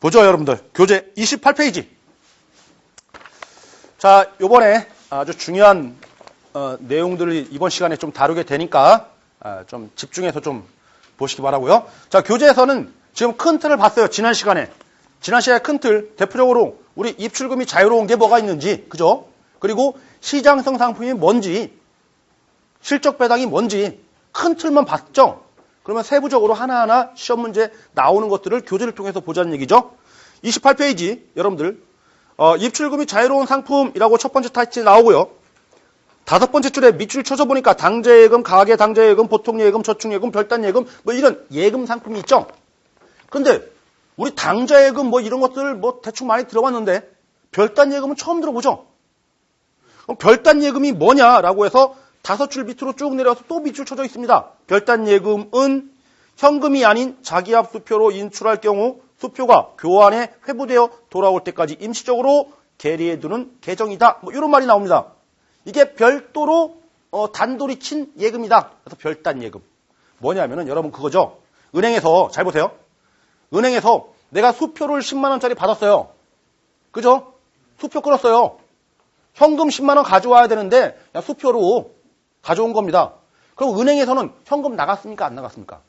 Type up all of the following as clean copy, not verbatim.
보죠, 여러분들. 교재 28페이지. 자, 요번에 아주 중요한 내용들을 이번 시간에 좀 다루게 되니까 좀 집중해서 좀 보시기 바라고요. 자, 교재에서는 지금 큰 틀을 봤어요. 지난 시간에 큰 틀, 대표적으로 우리 입출금이 자유로운 게 뭐가 있는지, 그죠? 그리고 시장성 상품이 뭔지, 실적 배당이 뭔지 큰 틀만 봤죠? 그러면 세부적으로 하나하나 시험 문제 나오는 것들을 교재를 통해서 보자는 얘기죠. 28페이지 여러분들 입출금이 자유로운 상품이라고 첫 번째 타이틀이 나오고요. 다섯 번째 줄에 밑줄 쳐서 보니까 당좌예금, 가계당좌예금, 보통예금, 저축예금, 별단예금 뭐 이런 예금 상품이 있죠. 근데 우리 당좌예금 뭐 이런 것들 뭐 대충 많이 들어봤는데 별단예금은 처음 들어보죠. 그럼 별단예금이 뭐냐라고 해서 다섯 줄 밑으로 쭉 내려와서 또 밑줄 쳐져 있습니다. 별단예금은 현금이 아닌 자기압 수표로 인출할 경우 수표가 교환에 회부되어 돌아올 때까지 임시적으로 계리해두는 계정이다. 뭐 이런 말이 나옵니다. 이게 별도로 단돌이 친 예금이다. 그래서 별단예금. 뭐냐면은 여러분 그거죠. 은행에서 잘 보세요. 은행에서 내가 수표를 10만 원짜리 받았어요. 그죠? 수표 끊었어요. 현금 10만 원 가져와야 되는데 수표로 가져온 겁니다. 그럼 은행에서는 현금 나갔습니까? 안 나갔습니까?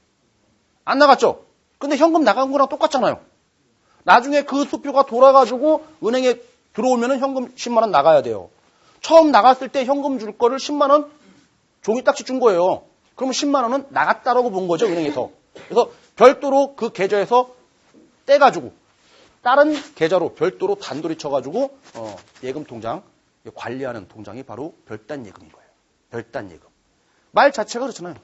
안 나갔죠? 근데 현금 나간 거랑 똑같잖아요. 나중에 그 수표가 돌아가지고 은행에 들어오면 현금 10만 원 나가야 돼요. 처음 나갔을 때 현금 줄 거를 10만 원 종이 딱지 준 거예요. 그러면 10만 원은 나갔다라고 본 거죠, 은행에서. 그래서 별도로 그 계좌에서 떼가지고 다른 계좌로 별도로 단돌이 쳐가지고 예금 통장 관리하는 통장이 바로 별단예금인 거예요. 별단예금. 말 자체가 그렇잖아요.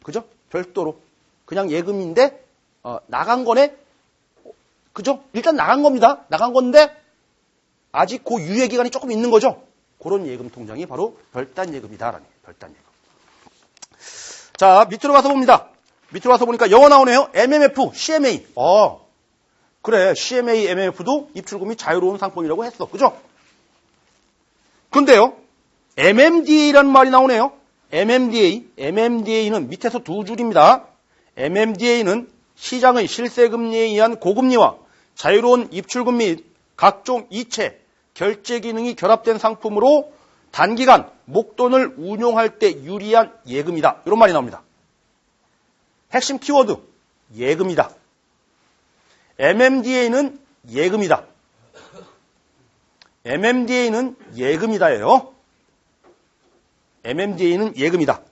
그죠? 별도로. 그냥 예금인데 나간 거네. 그죠? 일단 나간 겁니다. 나간 건데 아직 그 유예 기간이 조금 있는 거죠. 그런 예금 통장이 바로 별단예금이다라는 거예요. 별단예금. 자, 밑으로 가서 봅니다. 밑으로 가서 보니까 영어 나오네요. MMF, CMA. 그래. CMA, MMF도 입출금이 자유로운 상품이라고 했어. 그죠? 근데요. MMDA라는 말이 나오네요. MMDA는 밑에서 두 줄입니다. MMDA는 시장의 실세금리에 의한 고금리와 자유로운 입출금 및 각종 이체, 결제 기능이 결합된 상품으로 단기간 목돈을 운용할 때 유리한 예금이다. 이런 말이 나옵니다. 핵심 키워드, 예금이다. MMDA는 예금이다. MMDA는 예금이다예요. MMDA는 예금이다.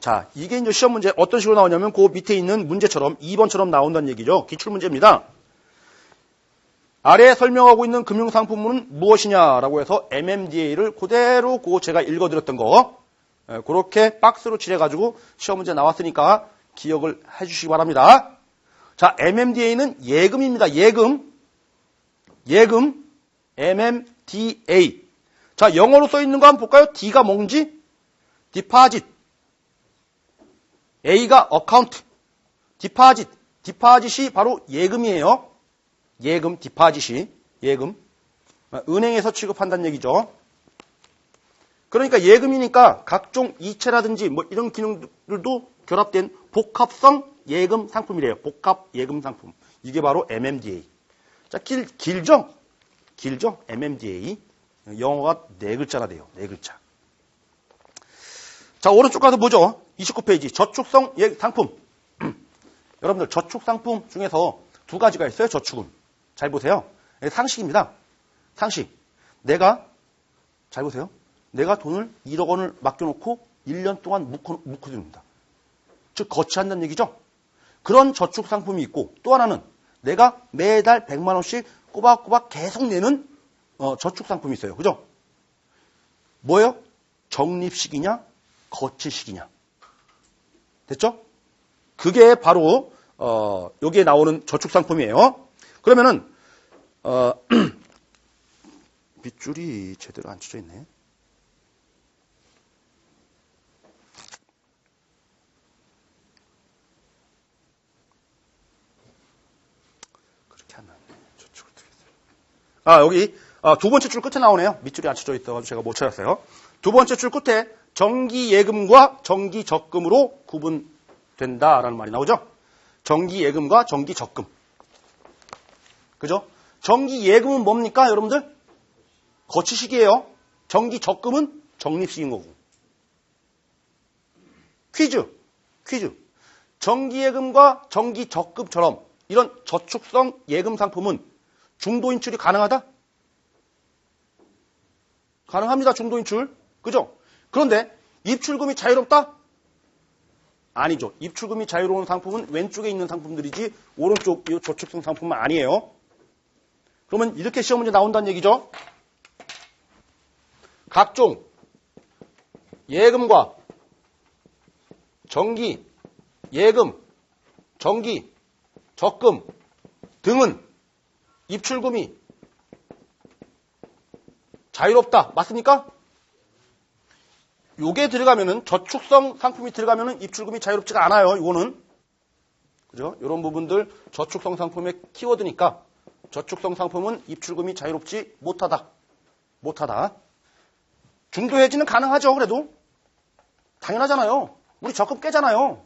자, 이게 이제 시험 문제 어떤 식으로 나오냐면 그 밑에 있는 문제처럼 2번처럼 나온다는 얘기죠. 기출문제입니다. 아래에 설명하고 있는 금융상품은 무엇이냐라고 해서 MMDA를 그대로 제가 읽어드렸던 거 그렇게 박스로 칠해가지고 시험 문제 나왔으니까 기억을 해주시기 바랍니다. 자, MMDA는 예금입니다. 예금. MMDA. 자, 영어로 써 있는 거 한번 볼까요? D가 뭔지? 디파짓. A가 어카운트. 디파짓이 바로 예금이에요. 예금, 디파짓이. 예금. 은행에서 취급한다는 얘기죠. 그러니까 예금이니까 각종 이체라든지 뭐 이런 기능들도 결합된 복합성 예금 상품이래요. 복합 예금 상품. 이게 바로 MMDA. 자, 길죠? MMDA. 영어가 4글자나 돼요. 4글자. 자, 오른쪽 가서 보죠. 29페이지. 저축성 상품. 여러분들 저축 상품 중에서 두 가지가 있어요. 저축은. 잘 보세요. 상식입니다. 상식. 잘 보세요. 내가 돈을 1억 원을 맡겨놓고 1년 동안 묶어둡니다. 즉 거치한다는 얘기죠. 그런 저축 상품이 있고 또 하나는 내가 매달 100만 원씩 꼬박꼬박 계속 내는 저축 상품이 있어요. 그죠? 뭐예요? 적립식이냐 거치식이냐. 됐죠? 그게 바로 여기에 나오는 저축 상품이에요. 그러면은 밑줄이 제대로 안 쳐져 있네. 그렇게 안 나오네. 저축을 드렸어요. 여기 두 번째 줄 끝에 나오네요. 밑줄이 안 쳐져 있어가지고 제가 못 찾았어요. 두 번째 줄 끝에 정기예금과 정기적금으로 구분된다라는 말이 나오죠. 정기예금과 정기적금. 그죠? 정기 예금은 뭡니까, 여러분들? 거치식이에요. 정기 적금은 적립식인 거고. 퀴즈. 정기 예금과 정기 적금처럼 이런 저축성 예금 상품은 중도 인출이 가능하다? 가능합니다, 중도 인출. 그죠? 그런데 입출금이 자유롭다? 아니죠. 입출금이 자유로운 상품은 왼쪽에 있는 상품들이지 오른쪽 이 저축성 상품은 아니에요. 그러면 이렇게 시험 문제 나온다는 얘기죠. 각종 예금과 정기 예금, 정기, 적금 등은 입출금이 자유롭다. 맞습니까? 요게 들어가면은 저축성 상품이 들어가면은 입출금이 자유롭지가 않아요. 이거는. 그죠? 이런 부분들 저축성 상품의 키워드니까 저축성 상품은 입출금이 자유롭지 못하다. 중도 해지는 가능하죠. 그래도 당연하잖아요. 우리 적금 깨잖아요.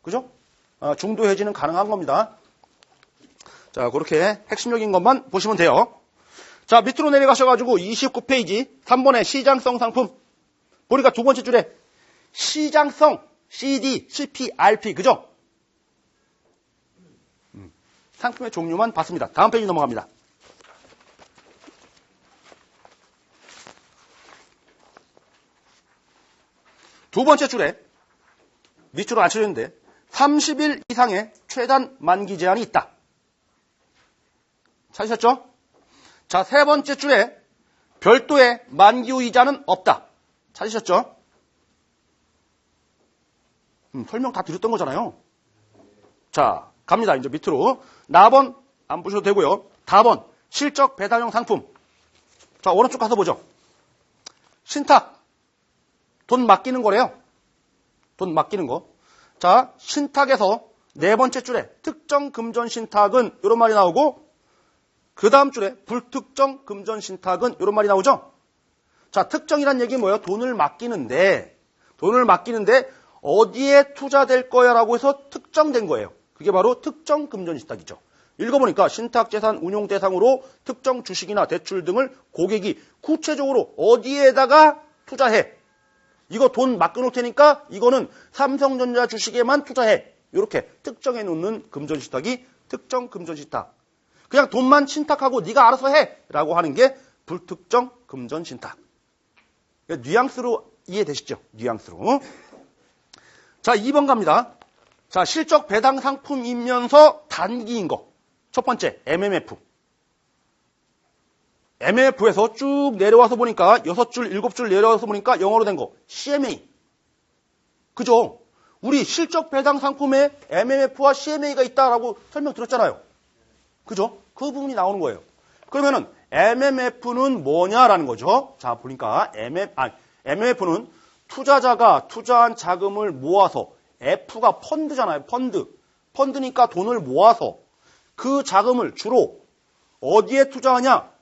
그죠? 중도 해지는 가능한 겁니다. 자, 그렇게 핵심적인 것만 보시면 돼요. 자, 밑으로 내려가셔가지고 29페이지 3번의 시장성 상품 보니까 두 번째 줄에 시장성 CD, CP, RP 그죠? 상품의 종류만 봤습니다. 다음 페이지 넘어갑니다. 두 번째 줄에 밑으로 안 쳐졌는데 30일 이상의 최단 만기 제한이 있다. 찾으셨죠? 자, 세 번째 줄에 별도의 만기 후 이자는 없다. 찾으셨죠? 설명 다 드렸던 거잖아요. 자, 갑니다. 이제 밑으로. 나번 안 보셔도 되고요. 다번 실적 배당형 상품. 자, 오른쪽 가서 보죠. 신탁. 돈 맡기는 거래요. 돈 맡기는 거. 자, 신탁에서 네 번째 줄에 특정 금전 신탁은 이런 말이 나오고 그 다음 줄에 불특정 금전 신탁은 이런 말이 나오죠. 자, 특정이란 얘기는 뭐예요? 돈을 맡기는데 어디에 투자될 거야 라고 해서 특정된 거예요. 그게 바로 특정 금전 신탁이죠. 읽어보니까 신탁재산 운용 대상으로 특정 주식이나 대출 등을 고객이 구체적으로 어디에다가 투자해. 이거 돈 맡겨놓을 테니까 이거는 삼성전자 주식에만 투자해. 이렇게 특정해 놓는 금전신탁이 특정 금전신탁. 그냥 돈만 신탁하고 네가 알아서 해 라고 하는 게 불특정 금전신탁. 뉘앙스로 이해되시죠? 뉘앙스로. 자, 2번 갑니다. 자, 실적 배당 상품이면서 단기인 거. 첫 번째, MMF. MMF에서 쭉 내려와서 보니까 6줄, 7줄 내려와서 보니까 영어로 된 거. CMA. 그죠? 우리 실적 배당 상품에 MMF와 CMA가 있다라고 설명드렸잖아요. 그죠? 그 부분이 나오는 거예요. 그러면은 MMF는 뭐냐라는 거죠. 자, 보니까 MMF는 투자자가 투자한 자금을 모아서 F가 펀드잖아요. 펀드니까 돈을 모아서 그 자금을 주로 어디에 투자하냐?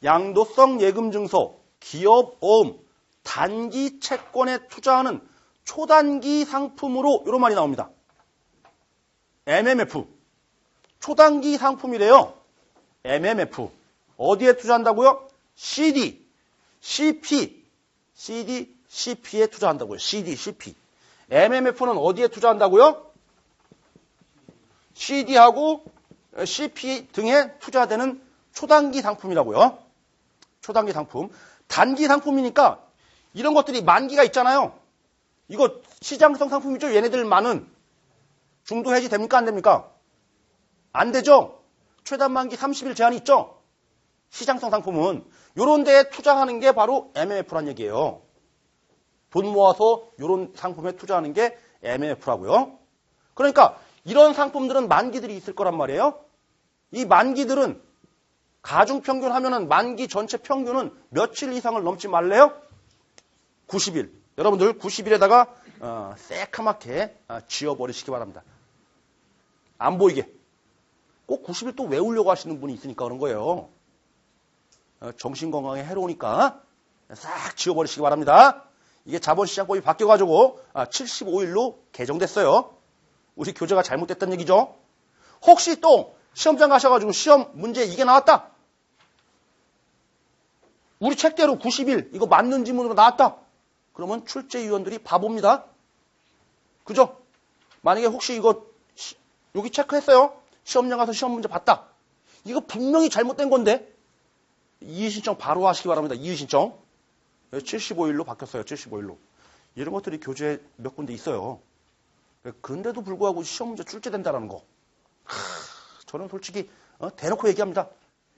양도성 예금증서, 기업어음, 단기 채권에 투자하는 초단기 상품으로 이런 말이 나옵니다. MMF. 초단기 상품이래요. MMF. 어디에 투자한다고요? CD, CP에 투자한다고요. CD, CP. MMF는 어디에 투자한다고요? CD하고 CP 등에 투자되는 초단기 상품이라고요. 초단기 상품. 단기 상품이니까 이런 것들이 만기가 있잖아요. 이거 시장성 상품이죠. 얘네들만은 중도 해지 됩니까? 안 됩니까? 안 되죠. 최단 만기 30일 제한이 있죠. 시장성 상품은 요런 데에 투자하는 게 바로 MMF란 얘기예요. 돈 모아서 요런 상품에 투자하는 게 MMF라고요. 그러니까 이런 상품들은 만기들이 있을 거란 말이에요. 이 만기들은 가중평균 하면은 만기 전체 평균은 며칠 이상을 넘지 말래요? 90일. 여러분들 90일에다가 새카맣게 지워버리시기 바랍니다. 안 보이게. 꼭 90일 또 외우려고 하시는 분이 있으니까 그런 거예요. 정신건강에 해로우니까 싹 지워버리시기 바랍니다. 이게 자본시장법이 바뀌어가지고 75일로 개정됐어요. 우리 교재가 잘못됐다는 얘기죠. 혹시 또 시험장 가셔가지고 시험 문제 이게 나왔다. 우리 책대로 90일 이거 맞는 지문으로 나왔다. 그러면 출제위원들이 바보입니다. 그죠? 만약에 혹시 이거 여기 체크했어요. 시험장 가서 시험 문제 봤다. 이거 분명히 잘못된 건데 이의 신청 바로 하시기 바랍니다. 이의 신청. 75일로 바뀌었어요. 75일로. 이런 것들이 교재에 몇 군데 있어요. 그런데도 불구하고 시험 문제 출제된다는 거. 저는 솔직히 대놓고 얘기합니다.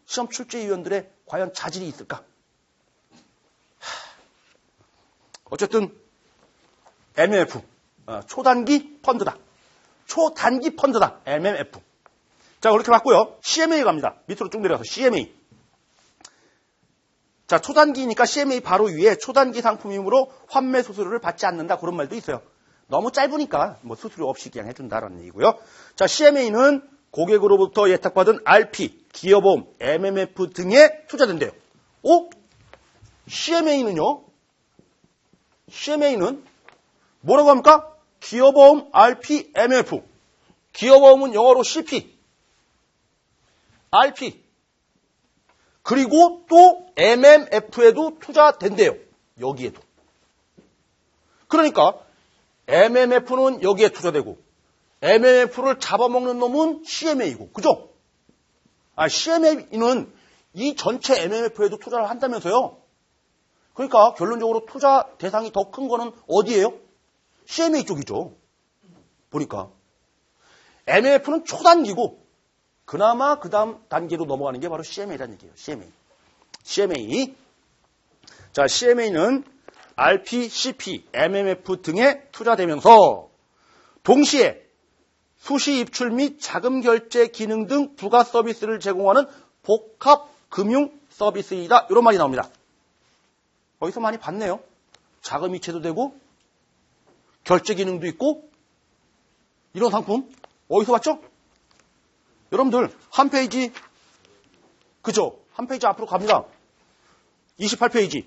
시험 출제위원들의 과연 자질이 있을까? 어쨌든 MMF 초단기 펀드다. 초단기 펀드다. MMF. 자, 그렇게 봤고요. CMA 갑니다. 밑으로 쭉 내려가서 CMA. 자, 초단기니까 CMA 바로 위에 초단기 상품이므로 환매 수수료를 받지 않는다. 그런 말도 있어요. 너무 짧으니까 뭐 수수료 없이 그냥 해준다라는 얘기고요. 자, CMA는 고객으로부터 예탁받은 RP, 기여보험, MMF 등에 투자된대요. CMA는요? CMA는 뭐라고 합니까? 기여보험, RP, MMF. 기여보험은 영어로 CP, RP. 그리고 또 MMF에도 투자된대요. 여기에도. 그러니까 MMF는 여기에 투자되고 MMF를 잡아먹는 놈은 CMA이고. 그죠? CMA는 이 전체 MMF에도 투자를 한다면서요. 그러니까 결론적으로 투자 대상이 더 큰 거는 어디예요? CMA 쪽이죠. 보니까. MMF는 초단기고 그나마 그 다음 단계로 넘어가는 게 바로 CMA라는 얘기예요. CMA. 자, CMA는 RP, CP, MMF 등에 투자되면서 동시에 수시 입출 및 자금 결제 기능 등 부가 서비스를 제공하는 복합 금융 서비스이다. 이런 말이 나옵니다. 어디서 많이 봤네요. 자금 이체도 되고 결제 기능도 있고 이런 상품 어디서 봤죠? 여러분들 한 페이지 그죠? 한 페이지 앞으로 갑니다. 28페이지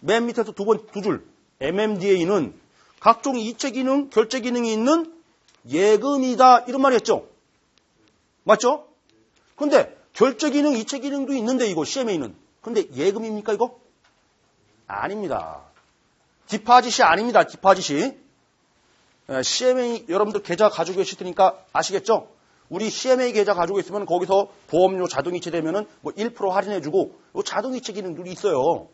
맨 밑에서 두 줄 MMDA는 각종 이체 기능, 결제 기능이 있는 예금이다. 이런 말이 했죠? 맞죠? 근데 결제 기능, 이체 기능도 있는데 이거 CMA는. 근데 예금입니까 이거? 아닙니다. 디파짓이 아닙니다. 디파짓이. CMA 여러분들 계좌 가지고 계실 테니까 아시겠죠? 우리 CMA 계좌 가지고 있으면 거기서 보험료 자동이체 되면은 뭐 1% 할인해주고 자동이체 기능들이 있어요.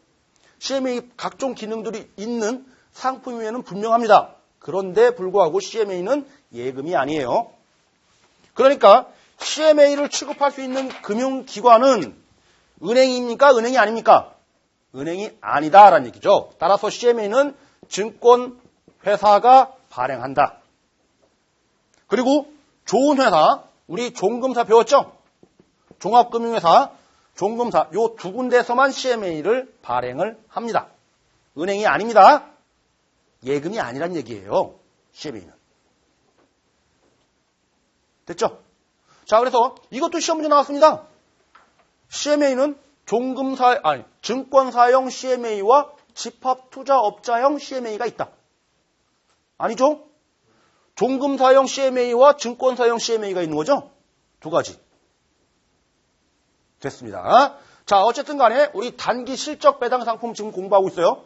CMA 각종 기능들이 있는 상품이면은 분명합니다. 그런데 불구하고 CMA는 예금이 아니에요. 그러니까 CMA를 취급할 수 있는 금융기관은 은행입니까? 은행이 아닙니까? 은행이 아니다라는 얘기죠. 따라서 CMA는 증권회사가 발행한다. 그리고 좋은 회사, 우리 종금사 배웠죠? 종합금융회사, 종금사 요 두 군데서만 CMA를 발행을 합니다. 은행이 아닙니다. 예금이 아니란 얘기예요. CMA는. 됐죠? 자, 그래서 이것도 시험 문제 나왔습니다. CMA는 증권사형 CMA와 집합투자업자형 CMA가 있다. 아니죠? 종금사형 CMA와 증권사형 CMA가 있는 거죠? 두 가지. 됐습니다. 자, 어쨌든 간에 우리 단기 실적 배당 상품 지금 공부하고 있어요.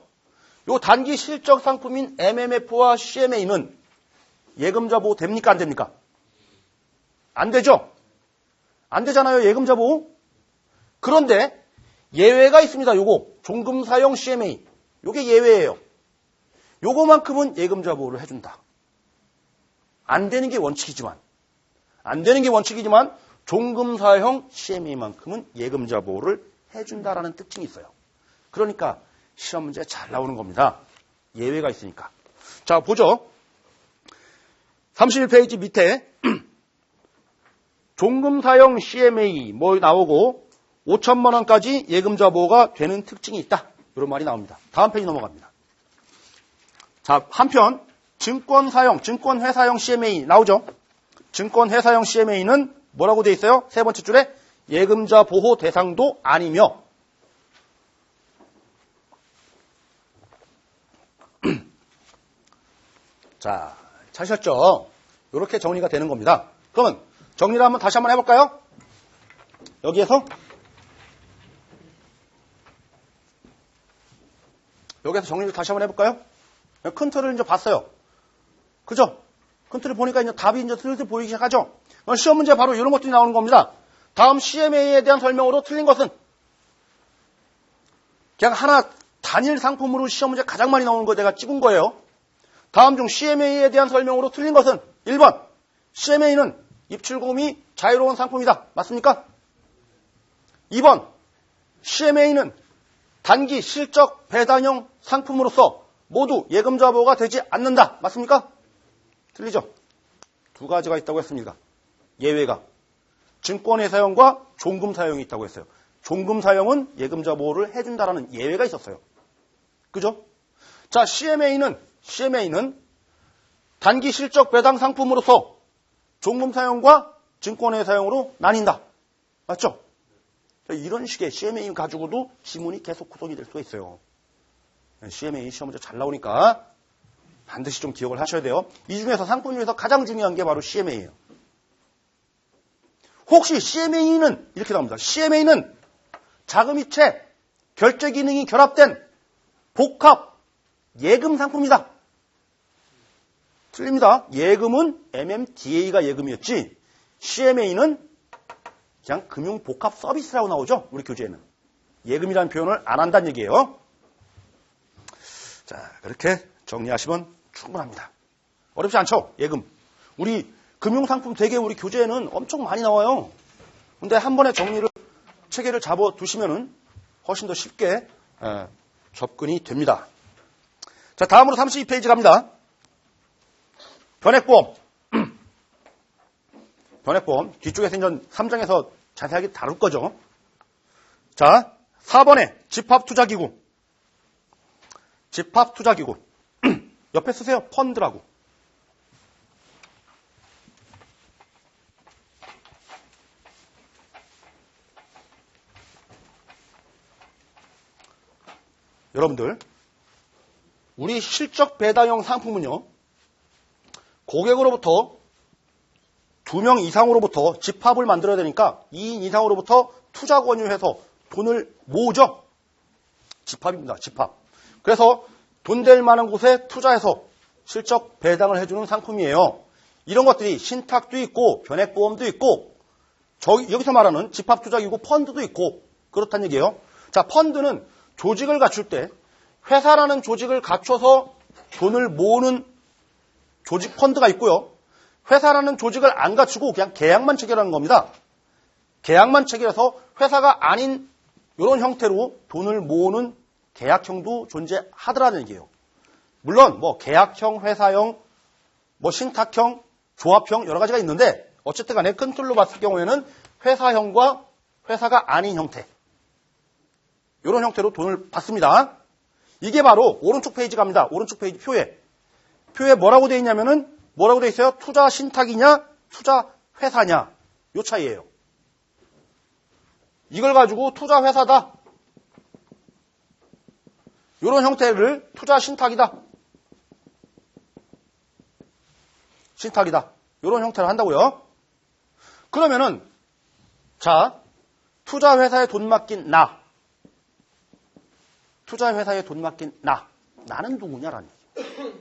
요 단기 실적 상품인 MMF와 CMA는 예금자 보호 됩니까? 안 됩니까? 안 되죠? 안 되잖아요. 예금자 보호. 그런데 예외가 있습니다. 요거 종금사형 CMA. 요게 예외예요. 요거만큼은 예금자 보호를 해준다. 안 되는 게 원칙이지만 종금사형 CMA만큼은 예금자 보호를 해준다라는 특징이 있어요. 그러니까 시험 문제 잘 나오는 겁니다. 예외가 있으니까. 자, 보죠. 31페이지 밑에 종금사형 CMA 뭐 나오고 5천만 원까지 예금자 보호가 되는 특징이 있다. 이런 말이 나옵니다. 다음 페이지 넘어갑니다. 자, 한편 증권회사형 CMA 나오죠. 증권회사형 CMA는 뭐라고 돼 있어요? 세 번째 줄에 예금자 보호 대상도 아니며 자, 찾으셨죠? 이렇게 정리가 되는 겁니다. 그러면 정리를 다시 한번 해볼까요? 여기에서 정리를 다시 한번 해볼까요? 큰 틀을 이제 봤어요. 그죠? 큰 틀을 보니까 이제 답이 이제 슬슬 보이기 시작하죠? 시험 문제 바로 이런 것들이 나오는 겁니다. 다음 CMA에 대한 설명으로 틀린 것은 그냥 하나 단일 상품으로 시험 문제 가장 많이 나오는 거 내가 찍은 거예요. 다음 중 CMA에 대한 설명으로 틀린 것은 1번 CMA는 입출금이 자유로운 상품이다. 맞습니까? 2번 CMA는 단기 실적 배당형 상품으로서 모두 예금자 보호가 되지 않는다. 맞습니까? 틀리죠? 두 가지가 있다고 했습니다. 예외가. 증권의 사용과 종금 사용이 있다고 했어요. 종금 사용은 예금자 보호를 해준다라는 예외가 있었어요. 그죠? 자, CMA는 단기 실적 배당 상품으로서 종금 사용과 증권의 사용으로 나뉜다. 맞죠? 이런 식의 CMA 가지고도 지문이 계속 구성이 될 수가 있어요. CMA 시험 문제 잘 나오니까 반드시 좀 기억을 하셔야 돼요. 이 중에서 상품 중에서 가장 중요한 게 바로 CMA예요. 혹시 CMA는 이렇게 나옵니다. CMA는 자금이체, 결제 기능이 결합된 복합 예금 상품이다. 틀립니다. 예금은 MMDA가 예금이었지 CMA는 그냥 금융복합 서비스라고 나오죠. 우리 교재에는. 예금이라는 표현을 안 한다는 얘기예요. 자, 그렇게 정리하시면 충분합니다. 어렵지 않죠? 예금. 우리 금융상품 되게 우리 교재에는 엄청 많이 나와요. 근데 한 번에 정리를, 체계를 잡아두시면은 훨씬 더 쉽게 접근이 됩니다. 자, 다음으로 32페이지 갑니다. 변액보험. 변액보험. 뒤쪽에서 이제 3장에서 자세하게 다룰 거죠. 자, 4번에 집합투자기구. 집합투자기구. 옆에 쓰세요. 펀드라고. 여러분들, 우리 실적 배당형 상품은요, 고객으로부터 2명 이상으로부터 집합을 만들어야 되니까 2인 이상으로부터 투자 권유해서 돈을 모으죠. 집합입니다. 집합. 그래서 돈 될 만한 곳에 투자해서 실적 배당을 해주는 상품이에요. 이런 것들이 신탁도 있고 변액보험도 있고 여기서 말하는 집합투자기구 펀드도 있고 그렇다는 얘기예요. 자, 펀드는 조직을 갖출 때 회사라는 조직을 갖춰서 돈을 모으는 조직 펀드가 있고요. 회사라는 조직을 안 갖추고 그냥 계약만 체결하는 겁니다. 계약만 체결해서 회사가 아닌 이런 형태로 돈을 모으는 계약형도 존재하더라는 얘기예요. 물론 뭐 계약형, 회사형, 뭐 신탁형, 조합형 여러 가지가 있는데 어쨌든 간에 큰 틀로 봤을 경우에는 회사형과 회사가 아닌 형태 이런 형태로 돈을 받습니다. 이게 바로 오른쪽 페이지 갑니다. 오른쪽 페이지 표에 뭐라고 되어 있냐면은 뭐라고 되어 있어요? 투자 신탁이냐 투자 회사냐 요 차이예요. 이걸 가지고 투자 회사다. 이런 형태를 투자 신탁이다. 신탁이다. 이런 형태를 한다고요. 그러면은 자, 투자 회사에 돈 맡긴 나. 투자 회사에 돈 맡긴 나. 나는 누구냐라는 얘기예요.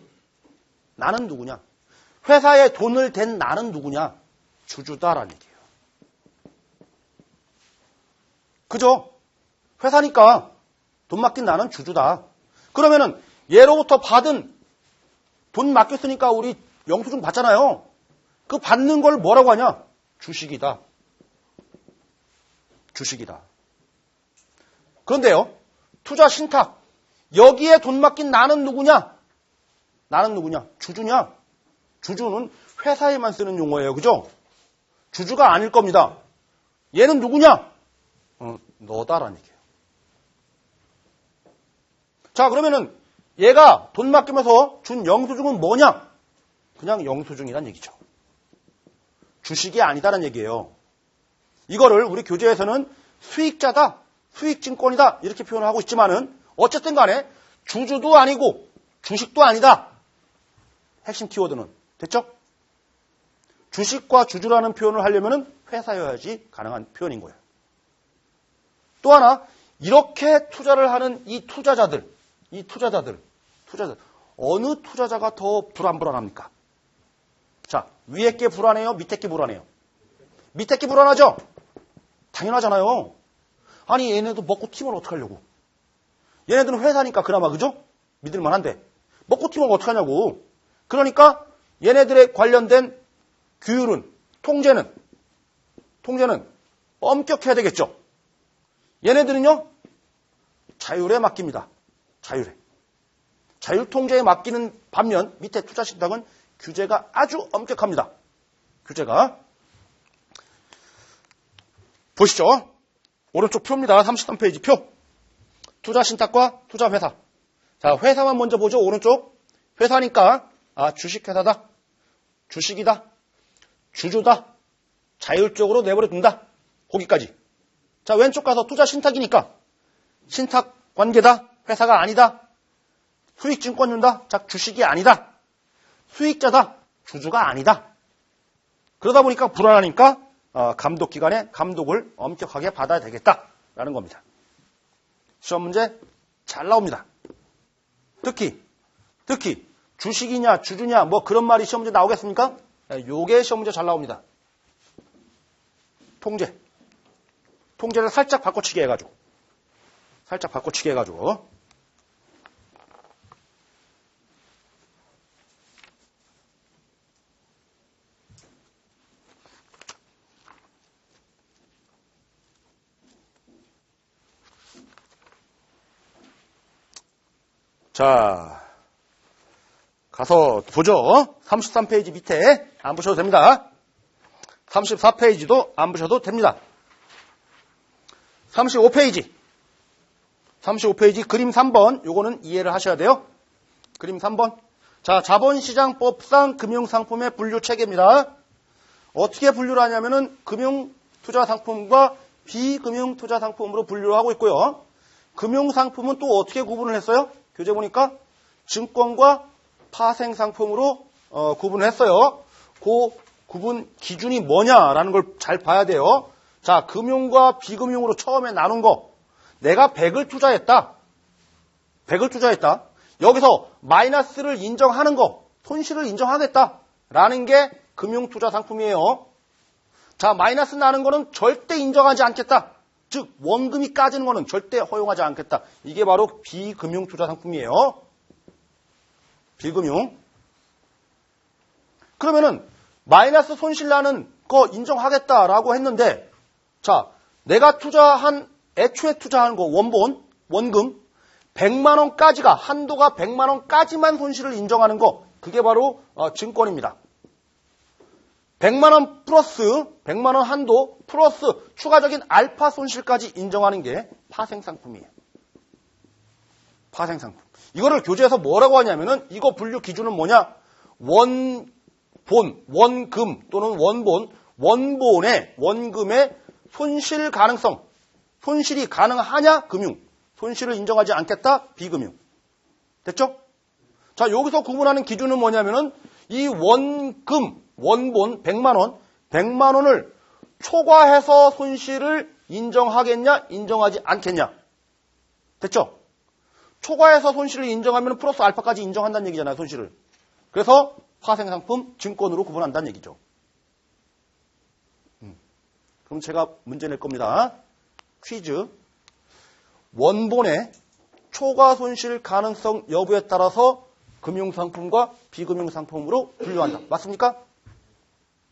나는 누구냐? 회사에 돈을 댄 나는 누구냐? 주주다라는 얘기예요. 그죠? 회사니까 돈 맡긴 나는 주주다. 그러면은 예로부터 받은 돈 맡겼으니까 우리 영수증 받잖아요. 그 받는 걸 뭐라고 하냐? 주식이다. 주식이다. 그런데요. 투자 신탁. 여기에 돈 맡긴 나는 누구냐? 나는 누구냐? 주주냐? 주주는 회사에만 쓰는 용어예요. 그죠? 주주가 아닐 겁니다. 얘는 누구냐? 너다라는 얘기예요. 자, 그러면은 얘가 돈 맡기면서 준 영수증은 뭐냐? 그냥 영수증이란 얘기죠. 주식이 아니다라는 얘기예요. 이거를 우리 교재에서는 수익자다, 수익증권이다 이렇게 표현을 하고 있지만은 어쨌든 간에 주주도 아니고 주식도 아니다. 핵심 키워드는 됐죠? 주식과 주주라는 표현을 하려면 회사여야지 가능한 표현인 거예요. 또 하나, 이렇게 투자를 하는 이 투자자들, 어느 투자자가 더 불안합니까? 자, 위에 게 불안해요? 밑에 게 불안해요? 밑에 게 불안하죠? 당연하잖아요. 아니, 얘네도 먹고 튀면 어떡하려고? 얘네들은 회사니까 그나마, 그죠? 믿을만한데. 먹고 튀면 어떡하냐고. 그러니까 얘네들에 관련된 규율은, 통제는 엄격해야 되겠죠. 얘네들은요, 자율에 맡깁니다. 자율 통제에 맡기는 반면 밑에 투자신탁은 규제가 아주 엄격합니다. 규제가. 보시죠. 오른쪽 표입니다. 33페이지 표. 투자신탁과 투자회사. 자, 회사만 먼저 보죠. 오른쪽. 회사니까 주식회사다. 주식이다. 주주다. 자율적으로 내버려 둔다. 거기까지. 자, 왼쪽 가서 투자신탁이니까 신탁 관계다. 회사가 아니다. 수익증권 준다. 자, 주식이 아니다. 수익자다. 주주가 아니다. 그러다 보니까 불안하니까 감독기관의 감독을 엄격하게 받아야 되겠다라는 겁니다. 시험 문제 잘 나옵니다. 특히 주식이냐 주주냐 뭐 그런 말이 시험 문제 나오겠습니까? 요게 시험 문제 잘 나옵니다. 통제를 살짝 바꿔치기 해가지고 자, 가서 보죠. 33페이지 밑에 안 보셔도 됩니다. 34페이지도 안 보셔도 됩니다. 35페이지 그림 3번 요거는 이해를 하셔야 돼요. 그림 3번. 자, 자본시장법상 금융상품의 분류 체계입니다. 어떻게 분류를 하냐면은 금융투자상품과 비금융투자상품으로 분류를 하고 있고요. 금융상품은 또 어떻게 구분을 했어요? 교재 보니까 증권과 파생상품으로 구분을 했어요. 그 구분 기준이 뭐냐라는 걸 잘 봐야 돼요. 자, 금융과 비금융으로 처음에 나눈 거. 내가 100을 투자했다. 여기서 마이너스를 인정하는 거, 손실을 인정하겠다라는 게 금융투자 상품이에요. 자, 마이너스 나는 거는 절대 인정하지 않겠다. 즉, 원금이 까지는 거는 절대 허용하지 않겠다. 이게 바로 비금융투자 상품이에요. 비금융. 그러면은 마이너스 손실 나는 거 인정하겠다라고 했는데, 자, 내가 애초에 투자한 거, 원금, 100만 원까지가, 한도가 100만 원까지만 손실을 인정하는 거, 그게 바로 증권입니다. 100만 원 한도 플러스 추가적인 알파 손실까지 인정하는 게 파생상품이에요. 파생상품. 이거를 교재에서 뭐라고 하냐면은, 이거 분류 기준은 뭐냐? 원금 또는 원금의 손실 가능성. 손실이 가능하냐? 금융. 손실을 인정하지 않겠다? 비금융. 됐죠? 자, 여기서 구분하는 기준은 뭐냐면은 이 원본 100만 원을 초과해서 손실을 인정하겠냐? 인정하지 않겠냐? 됐죠? 초과해서 손실을 인정하면 플러스 알파까지 인정한다는 얘기잖아요, 손실을. 그래서 파생상품, 증권으로 구분한다는 얘기죠. 그럼 제가 문제 낼 겁니다. 퀴즈. 원본의 초과 손실 가능성 여부에 따라서 금융상품과 비금융상품으로 분류한다. 맞습니까?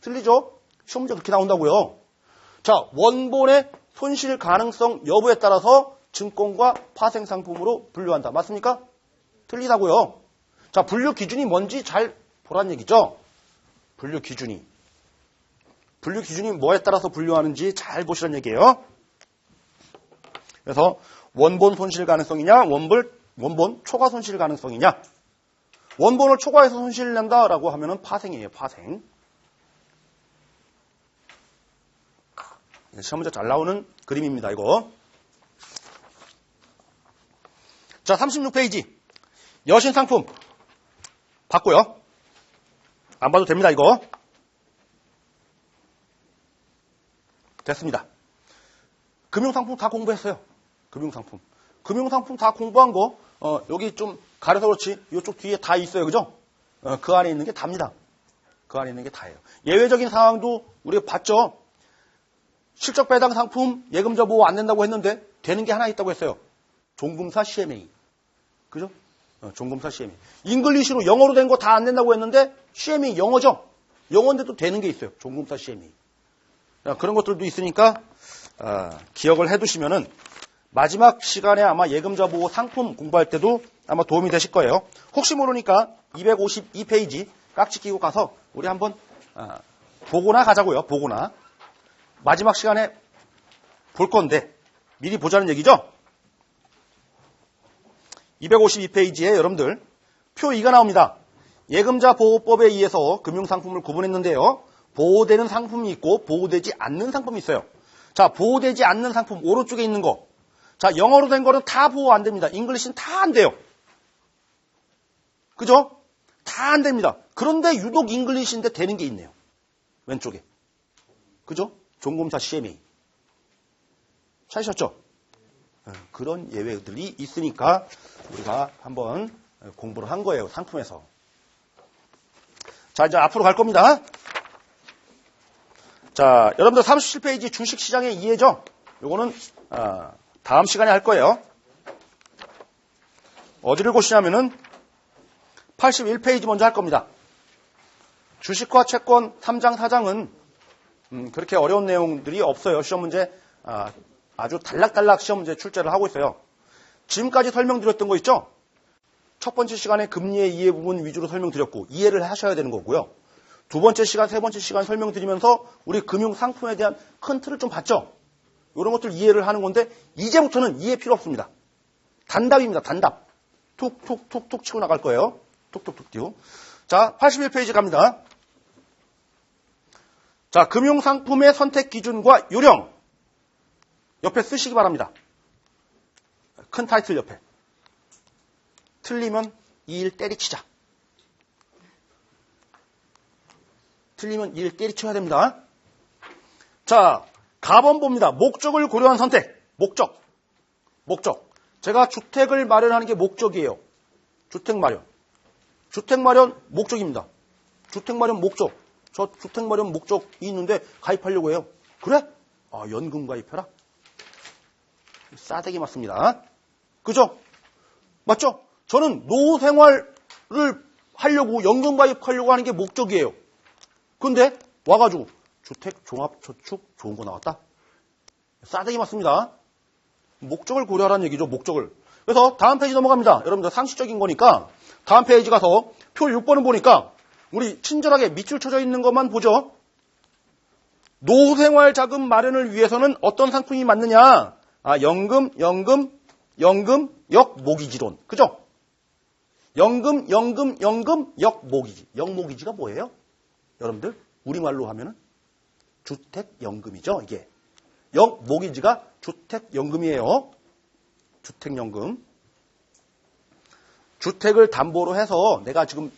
틀리죠? 시험 문제 그렇게 나온다고요. 자, 원본의 손실 가능성 여부에 따라서 증권과 파생상품으로 분류한다. 맞습니까? 틀리다고요. 자, 분류 기준이 뭔지 잘 보란 얘기죠. 분류 기준이 뭐에 따라서 분류하는지 잘 보시란 얘기예요. 그래서 원본 손실 가능성이냐, 원본 초과 손실 가능성이냐. 원본을 초과해서 손실을 낸다라고 하면은 파생이에요, 파생. 시험 문제 잘 나오는 그림입니다, 이거. 자, 36페이지. 여신상품. 봤고요. 안 봐도 됩니다, 이거. 됐습니다. 금융상품 다 공부했어요. 금융상품. 금융상품 다 공부한 거, 여기 좀 가려서 그렇지. 이쪽 뒤에 다 있어요. 그죠? 그 안에 있는 게 답니다. 그 안에 있는 게 다예요. 예외적인 상황도 우리가 봤죠? 실적 배당 상품 예금자 보호 안 된다고 했는데 되는 게 하나 있다고 했어요. 종금사 CMA. 그죠? 종금사 CMA. 잉글리시로 영어로 된 거 다 안 된다고 했는데 CMA 영어죠? 영어인데도 되는 게 있어요. 종금사 CMA. 그런 것들도 있으니까 기억을 해두시면은 마지막 시간에 아마 예금자 보호 상품 공부할 때도 아마 도움이 되실 거예요. 혹시 모르니까 252페이지 깍지 끼고 가서 우리 한번 보고나 가자고요. 보고나. 마지막 시간에 볼 건데 미리 보자는 얘기죠. 252페이지에 여러분들 표 2가 나옵니다. 예금자 보호법에 의해서 금융상품을 구분했는데요. 보호되는 상품이 있고 보호되지 않는 상품이 있어요. 자, 보호되지 않는 상품 오른쪽에 있는 거. 자, 영어로 된 거는 다 보호 안 됩니다. 잉글리시는 다 안 돼요. 그죠? 다 안 됩니다. 그런데 유독 잉글리시인데 되는 게 있네요. 왼쪽에. 그죠? 종금사 CMA. 찾으셨죠? 그런 예외들이 있으니까 우리가 한번 공부를 한 거예요. 상품에서. 자, 이제 앞으로 갈 겁니다. 자, 여러분들 37페이지 주식시장의 이해죠? 요거는 다음 시간에 할 거예요. 어디를 보시냐면은 81페이지 먼저 할 겁니다. 주식과 채권 3장, 4장은 그렇게 어려운 내용들이 없어요. 시험 문제 아주 단락단락 시험 문제 출제를 하고 있어요. 지금까지 설명드렸던 거 있죠? 첫 번째 시간에 금리의 이해 부분 위주로 설명드렸고 이해를 하셔야 되는 거고요. 두 번째 시간, 세 번째 시간 설명드리면서 우리 금융 상품에 대한 큰 틀을 좀 봤죠? 이런 것들 이해를 하는 건데 이제부터는 이해 필요 없습니다. 단답입니다. 단답. 툭툭툭툭 치고 나갈 거예요. 툭툭툭 띄우. 자, 81페이지 갑니다. 자, 금융상품의 선택 기준과 요령. 옆에 쓰시기 바랍니다. 큰 타이틀 옆에. 틀리면 이 일 때리치자. 틀리면 이 일 때리쳐야 됩니다. 자, 가번 봅니다. 목적을 고려한 선택. 목적. 제가 주택을 마련하는 게 목적이에요. 주택 마련. 주택 마련 목적입니다. 주택 마련 목적. 저 주택 마련 목적이 있는데 가입하려고 해요. 그래? 연금 가입해라. 싸대기 맞습니다. 그죠? 맞죠? 저는 노후 생활을 하려고 연금 가입하려고 하는 게 목적이에요. 근데 와가지고 주택 종합저축 좋은 거 나왔다. 싸대기 맞습니다. 목적을 고려하라는 얘기죠. 목적을. 그래서 다음 페이지 넘어갑니다. 여러분들 상식적인 거니까 다음 페이지 가서 표 6번을 보니까 우리 친절하게 밑줄 쳐져 있는 것만 보죠. 노후생활 자금 마련을 위해서는 어떤 상품이 맞느냐? 연금, 역모기지론. 그죠? 연금, 역모기지. 역모기지가 뭐예요? 여러분들, 우리말로 하면은 주택연금이죠, 이게. 역모기지가 주택연금이에요. 주택연금. 주택을 담보로 해서 내가 지금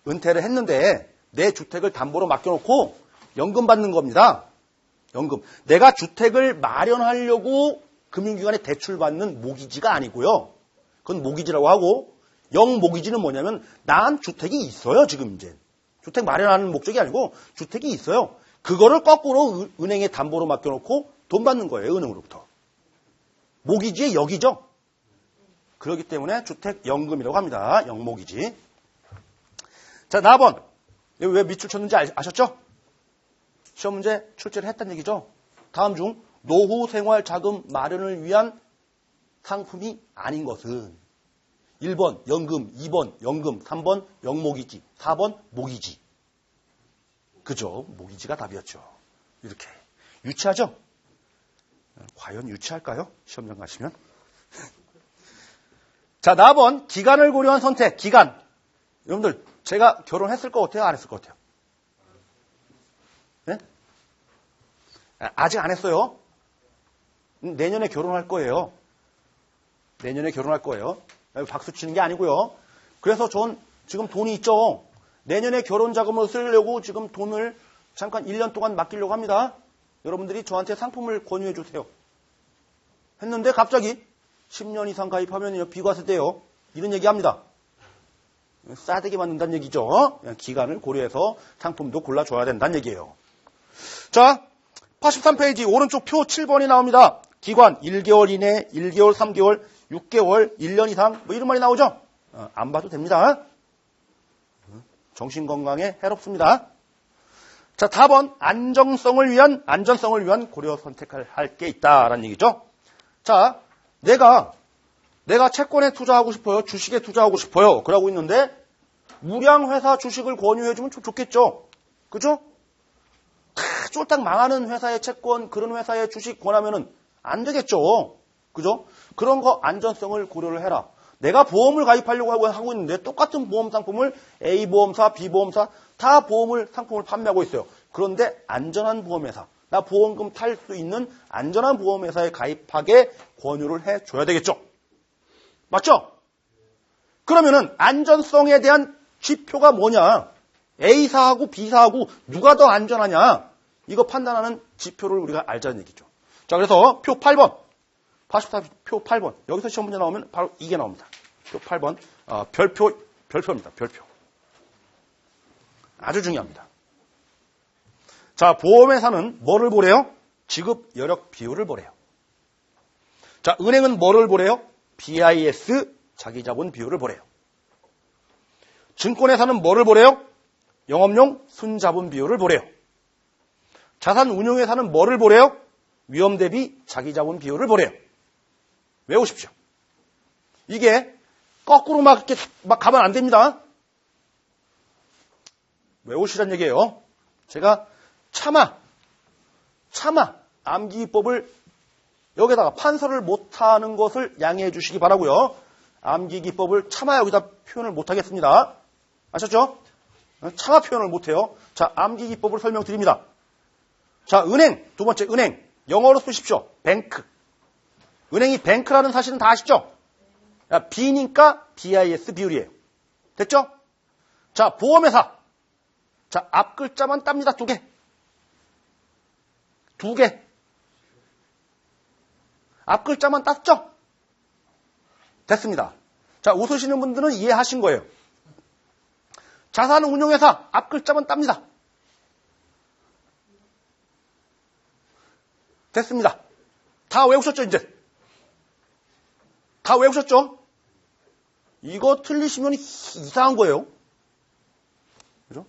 은퇴를 했는데 내 주택을 담보로 맡겨놓고 연금 받는 겁니다. 연금. 내가 주택을 마련하려고 금융기관에 대출받는 모기지가 아니고요. 그건 모기지라고 하고 역모기지는 뭐냐면 난 주택이 있어요. 지금 이제. 주택 마련하는 목적이 아니고 주택이 있어요. 그거를 거꾸로 은행에 담보로 맡겨놓고 돈 받는 거예요. 은행으로부터. 모기지의 역이죠. 그렇기 때문에 주택연금이라고 합니다. 역모기지. 자, 4번. 왜 밑줄 쳤는지 아셨죠? 시험 문제 출제를 했다는 얘기죠. 다음 중 노후 생활 자금 마련을 위한 상품이 아닌 것은 1번 연금, 2번 연금, 3번 역모기지, 4번 모기지. 그죠? 모기지가 답이었죠. 이렇게. 유치하죠? 과연 유치할까요? 시험장 가시면. 자, 4번 기간을 고려한 선택. 기간. 여러분들 제가 결혼했을 것 같아요? 안 했을 것 같아요? 네? 아직 안 했어요. 내년에 결혼할 거예요. 내년에 결혼할 거예요. 박수 치는 게 아니고요. 그래서 전 지금 돈이 있죠. 내년에 결혼 자금을 쓰려고 지금 돈을 잠깐 1년 동안 맡기려고 합니다. 여러분들이 저한테 상품을 권유해 주세요. 했는데 갑자기 10년 이상 가입하면 비과세돼요. 이런 얘기합니다. 싸대기 맞는다는 얘기죠. 기간을 고려해서 상품도 골라줘야 된다는 얘기예요. 자, 83페이지 오른쪽 표 7번이 나옵니다. 기관 1개월 이내, 1개월, 3개월, 6개월, 1년 이상 뭐 이런 말이 나오죠. 안 봐도 됩니다. 정신건강에 해롭습니다. 자, 4번 안정성을 위한 고려 선택할 게 있다라는 얘기죠. 자, 내가 채권에 투자하고 싶어요. 주식에 투자하고 싶어요. 그러고 있는데 우량회사 주식을 권유해주면 좋겠죠. 그죠? 다 쫄딱 망하는 회사의 채권, 그런 회사의 주식 권하면은 안 되겠죠. 그죠? 그런 거 안전성을 고려를 해라. 내가 보험을 가입하려고 하고 있는데 똑같은 보험 상품을 A보험사, B보험사 다 상품을 판매하고 있어요. 그런데 안전한 보험회사, 나 보험금 탈 수 있는 안전한 보험회사에 가입하게 권유를 해줘야 되겠죠. 맞죠? 그러면은 안전성에 대한 지표가 뭐냐? A사하고 B사하고 누가 더 안전하냐? 이거 판단하는 지표를 우리가 알자는 얘기죠. 자, 그래서 표 8번. 84표 8번. 여기서 시험 문제 나오면 바로 이게 나옵니다. 표 8번. 별표입니다. 별표. 아주 중요합니다. 자, 보험회사는 뭐를 보래요? 지급 여력 비율을 보래요. 자, 은행은 뭐를 보래요? BIS 자기자본 비율을 보래요. 증권회사는 뭐를 보래요? 영업용 순자본 비율을 보래요. 자산운용회사는 뭐를 보래요? 위험 대비 자기자본 비율을 보래요. 외우십시오. 이게 거꾸로 막 가면 안 됩니다. 외우시란 얘기예요. 제가 차마 암기기법을 여기다가 판서를 못하는 것을 양해해 주시기 바라고요. 암기기법을 차마 여기다 표현을 못하겠습니다. 아셨죠? 차마 표현을 못해요. 자, 암기기법을 설명드립니다. 자, 은행, 두 번째 은행. 영어로 쓰십시오. 뱅크. 은행이 뱅크라는 사실은 다 아시죠? B니까 BIS 비율이에요. 됐죠? 자, 보험회사. 자, 앞 글자만 땁니다. 두 개. 앞 글자만 땄죠? 됐습니다. 자, 웃으시는 분들은 이해하신 거예요. 자산운용회사 앞 글자만 땁니다. 됐습니다. 다 외우셨죠, 이제? 다 외우셨죠? 이거 틀리시면 이상한 거예요. 그죠?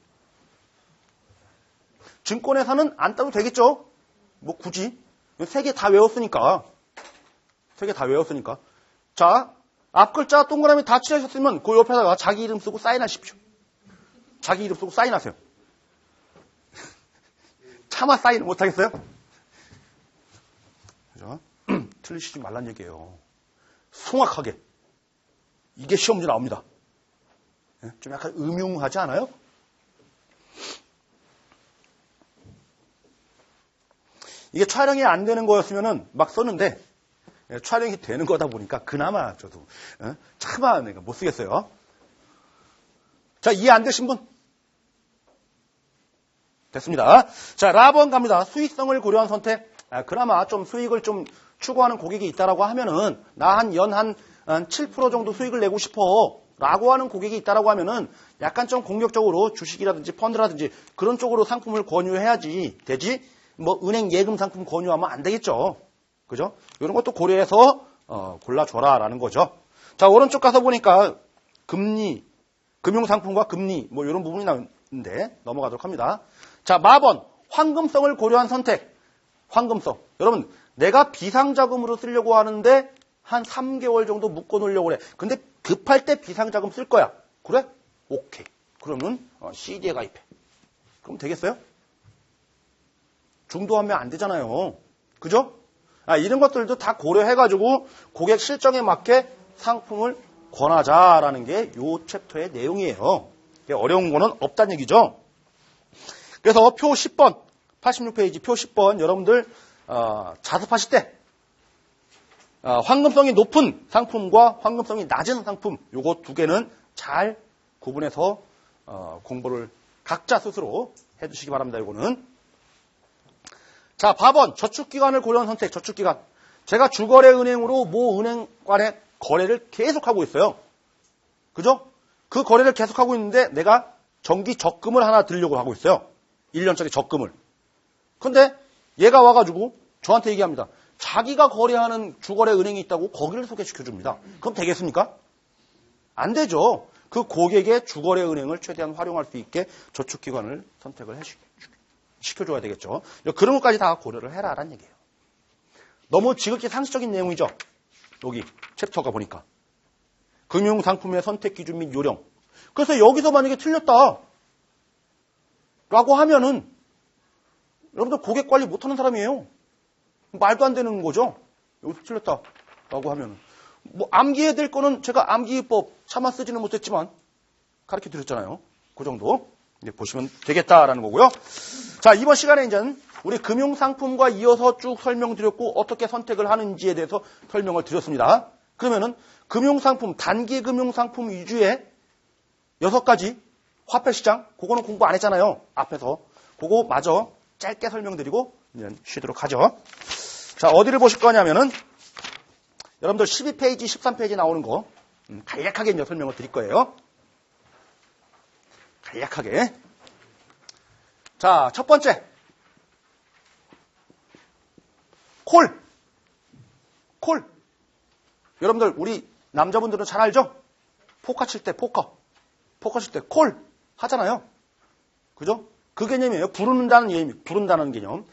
증권회사는 안 따도 되겠죠? 뭐 굳이. 세 개 다 외웠으니까. 자, 앞 글자 동그라미 다 칠하셨으면 그 옆에다가 자기 이름 쓰고 사인하십시오. 자기 이름 쓰고 사인하세요. 차마 사인 못하겠어요? 그죠? 틀리시지 말란 얘기예요. 송악하게. 이게 시험 문제 나옵니다. 좀 약간 음흉하지 않아요? 이게 촬영이 안 되는 거였으면 막 썼는데 촬영이 되는 거다 보니까 그나마 저도 차마 내가 못 쓰겠어요. 자, 이해 안 되신 분? 됐습니다. 자, 라번 갑니다. 수익성을 고려한 선택. 그나마 좀 수익을 좀 추구하는 고객이 있다라고 하면은 나 연 한 7% 정도 수익을 내고 싶어 라고 하는 고객이 있다라고 하면은 약간 좀 공격적으로 주식이라든지 펀드라든지 그런 쪽으로 상품을 권유해야지 되지. 뭐 은행 예금 상품 권유하면 안 되겠죠. 그죠? 이런 것도 고려해서 골라줘라라는 거죠. 자, 오른쪽 가서 보니까 금리, 금융상품과 금리 뭐 이런 부분이 나오는데 넘어가도록 합니다. 자, 마번 황금성을 고려한 선택. 황금성. 여러분, 내가 비상자금으로 쓰려고 하는데 한 3개월 정도 묶어놓으려고 그래. 근데 급할 때 비상자금 쓸 거야. 그래? 오케이. 그러면 CD에 가입해. 그럼 되겠어요? 중도하면 안 되잖아요. 그죠? 이런 것들도 다 고려해가지고 고객 실정에 맞게 상품을 권하자라는 게 이 챕터의 내용이에요. 어려운 거는 없다는 얘기죠. 그래서 표 10번, 86페이지 표 10번 여러분들 자습하실 때 황금성이 높은 상품과 황금성이 낮은 상품 요거 두 개는 잘 구분해서 공부를 각자 스스로 해주시기 바랍니다. 이거는 자, 밥원 저축기간을 고려한 선택, 저축기간. 제가 주거래은행으로 모 은행간의 거래를 계속하고 있어요. 그죠? 그 거래를 계속하고 있는데 내가 정기 적금을 하나 들려고 하고 있어요. 1년짜리 적금을. 근데 얘가 와가지고 저한테 얘기합니다. 자기가 거래하는 주거래 은행이 있다고 거기를 소개시켜줍니다. 그럼 되겠습니까? 안 되죠. 그 고객의 주거래 은행을 최대한 활용할 수 있게 저축기관을 선택을 시켜줘야 되겠죠. 그런 것까지 다 고려를 해라라는 얘기예요. 너무 지극히 상식적인 내용이죠. 여기 챕터가 보니까. 금융상품의 선택 기준 및 요령. 그래서 여기서 만약에 틀렸다 라고 하면은 여러분들 고객 관리 못하는 사람이에요. 말도 안 되는 거죠. 여기서 틀렸다 라고 하면은. 뭐 암기해야 될 거는 제가 암기법 차마 쓰지는 못했지만 가르쳐 드렸잖아요. 그 정도 이제 보시면 되겠다라는 거고요. 자, 이번 시간에 이제는 우리 금융상품과 이어서 쭉 설명드렸고 어떻게 선택을 하는지에 대해서 설명을 드렸습니다. 그러면은 금융상품, 단기 금융상품 위주의 6가지 화폐시장, 그거는 공부 안 했잖아요. 앞에서. 그거 마저 짧게 설명드리고 이제 쉬도록 하죠. 자, 어디를 보실 거냐면은 여러분들 12페이지, 13페이지 나오는 거 간략하게 이제 설명을 드릴 거예요. 간략하게. 자, 첫 번째. 콜. 여러분들 우리 남자분들은 잘 알죠? 포커 칠 때 콜 하잖아요. 그죠? 그 개념이에요. 부른다는 개념.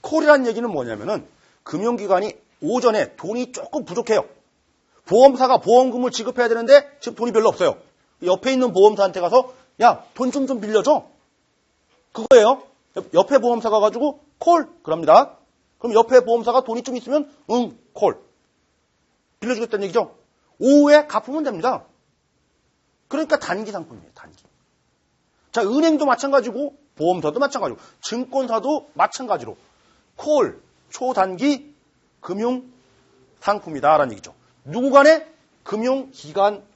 콜이라는 얘기는 뭐냐면은 금융기관이 오전에 돈이 조금 부족해요. 보험사가 보험금을 지급해야 되는데 지금 돈이 별로 없어요. 옆에 있는 보험사한테 가서 야, 돈 좀 빌려줘. 그거예요. 옆에 보험사가 가지고 콜 그럽니다. 그럼 옆에 보험사가 돈이 좀 있으면 콜. 빌려주겠다는 얘기죠. 오후에 갚으면 됩니다. 그러니까 단기 상품이에요. 단기. 자, 은행도 마찬가지고 보험사도 마찬가지고 증권사도 마찬가지로 콜, 초단기 금융 상품이다라는 얘기죠. 누구 간의 금융기관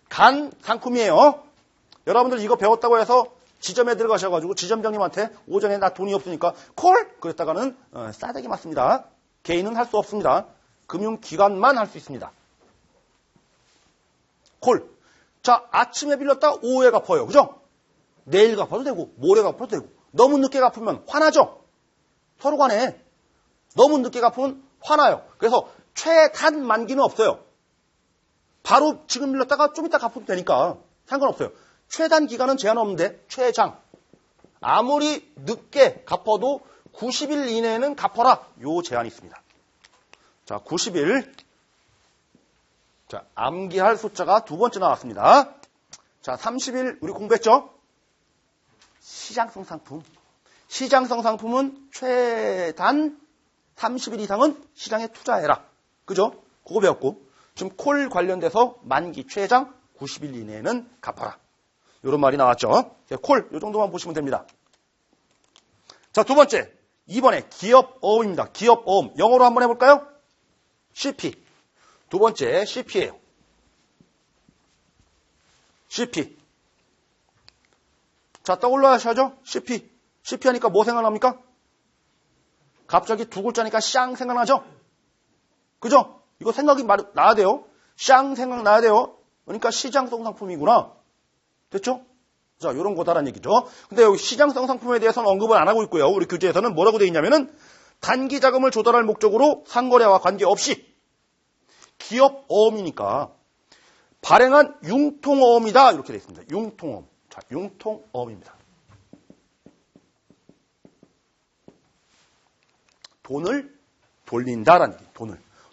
간 상품이에요. 여러분들 이거 배웠다고 해서 지점에 들어가셔가지고 지점장님한테 오전에 나 돈이 없으니까 콜! 그랬다가는 싸대기 맞습니다. 개인은 할 수 없습니다. 금융기관만 할 수 있습니다. 콜. 자, 아침에 빌렸다 오후에 갚아요. 그죠? 내일 갚아도 되고 모레 갚아도 되고 너무 늦게 갚으면 화나죠? 서로 간에 너무 늦게 갚으면 화나요. 그래서 최단 만기는 없어요. 바로 지금 빌렸다가 좀 이따 갚으면 되니까 상관없어요. 최단 기간은 제한 없는데 최장. 아무리 늦게 갚아도 90일 이내에는 갚아라. 요 제한이 있습니다. 자, 90일. 자, 암기할 숫자가 두 번째 나왔습니다. 자, 30일 우리 공부했죠? 시장성 상품. 시장성 상품은 최단 30일 이상은 시장에 투자해라. 그죠? 그거 배웠고. 지금 콜 관련돼서 만기 최장 90일 이내에는 갚아라. 이런 말이 나왔죠. 콜, 이 정도만 보시면 됩니다. 자, 두 번째. 이번에 기업어음입니다. 기업어음. 영어로 한번 해볼까요? CP. 두 번째, CP예요. CP. 자, 떠올라야죠? CP. CP 하니까 뭐 생각납니까? 갑자기 두 글자니까 샹 생각나죠? 그죠? 이거 생각이 나야 돼요. 샹 생각나야 돼요. 그러니까 시장성 상품이구나. 됐죠? 자, 요런 거다라는 얘기죠. 근데 여기 시장성 상품에 대해서는 언급을 안 하고 있고요. 우리 교재에서는 뭐라고 되어 있냐면은 단기 자금을 조달할 목적으로 상거래와 관계없이 기업어음이니까 발행한 융통어음이다. 이렇게 되어 있습니다. 융통어음. 자, 융통어음입니다. 돈을 돌린다라는 얘기.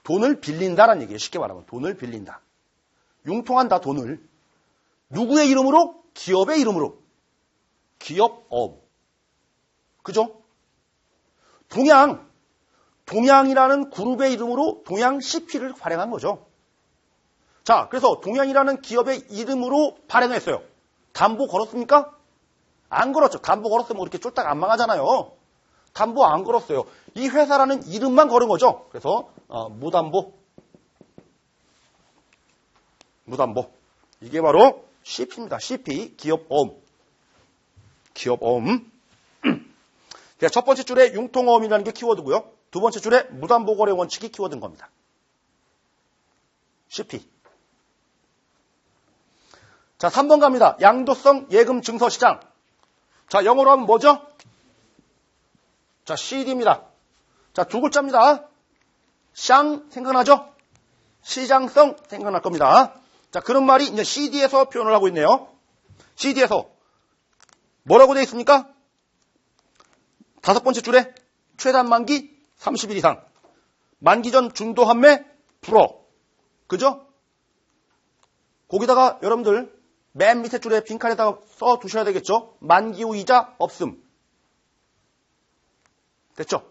돈을 빌린다라는 얘기예요. 쉽게 말하면 돈을 빌린다. 융통한다. 돈을. 누구의 이름으로? 기업의 이름으로. 기업어음. 그죠? 동양이라는 그룹의 이름으로 동양 CP를 발행한 거죠. 자, 그래서 동양이라는 기업의 이름으로 발행했어요. 담보 걸었습니까? 안 걸었죠. 담보 걸었으면 이렇게 쫄딱 안 망하잖아요. 담보 안 걸었어요. 이 회사라는 이름만 걸은 거죠. 그래서 무담보. 이게 바로 CP입니다. CP, 기업어음. 기업어음. 첫 번째 줄에 융통어음이라는 게 키워드고요. 두 번째 줄에 무단보거래 원칙이 키워드인 겁니다. CP. 자, 3번 갑니다. 양도성 예금 증서 시장. 자, 영어로 하면 뭐죠? 자, CD입니다. 자, 두 글자입니다. 샹 생각나죠? 시장성 생각날 겁니다. 자, 그런 말이 이제 CD에서 표현을 하고 있네요. CD에서 뭐라고 되어 있습니까? 다섯 번째 줄에 최단 만기 30일 이상. 만기 전 중도 환매 불어. 그죠? 거기다가 여러분들 맨 밑에 줄에 빈칸에다가 써 두셔야 되겠죠? 만기 후 이자 없음. 됐죠?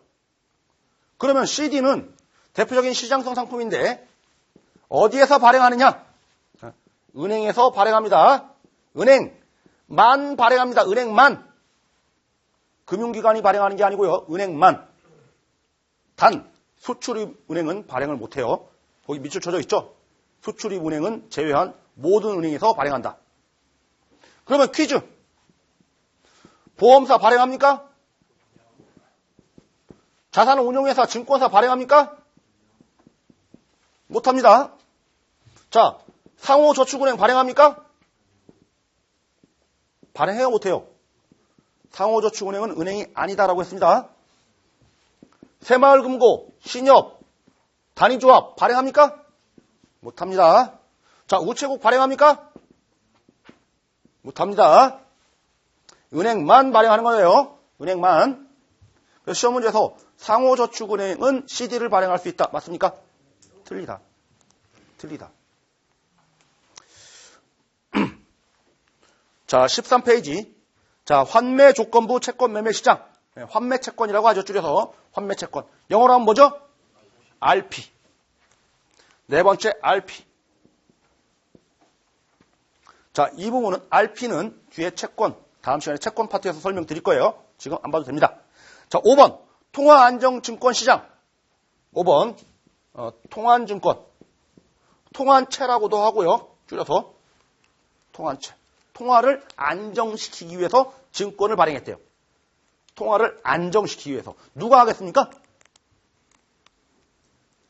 그러면 CD는 대표적인 시장성 상품인데 어디에서 발행하느냐? 은행에서 발행합니다. 은행만 발행합니다. 은행만. 금융기관이 발행하는 게 아니고요. 은행만. 단 수출입은행은 발행을 못해요. 거기 밑줄 쳐져 있죠? 수출입은행은 제외한 모든 은행에서 발행한다. 그러면 퀴즈. 보험사 발행합니까? 자산운용회사, 증권사 발행합니까? 못합니다. 자, 상호저축은행 발행합니까? 발행해요, 못해요? 상호저축은행은 은행이 아니다라고 했습니다. 새마을금고, 신협, 단위조합 발행합니까? 못합니다. 자, 우체국 발행합니까? 못합니다. 은행만 발행하는 거예요. 은행만. 그래서 시험 문제에서 상호저축은행은 CD를 발행할 수 있다. 맞습니까? 틀리다. 자, 13페이지. 자, 환매조건부 채권 매매 시장. 환매채권이라고 하죠. 줄여서 환매채권. 영어로 하면 뭐죠? RP. 네 번째 RP. 자, 이 부분은 RP는 뒤에 채권, 다음 시간에 채권 파트에서 설명드릴 거예요. 지금 안 봐도 됩니다. 자, 5번 통화안정증권시장. 5번 통안증권. 통안채라고도 하고요. 줄여서 통안채. 통화를 안정시키기 위해서 증권을 발행했대요. 통화를 안정시키기 위해서. 누가 하겠습니까?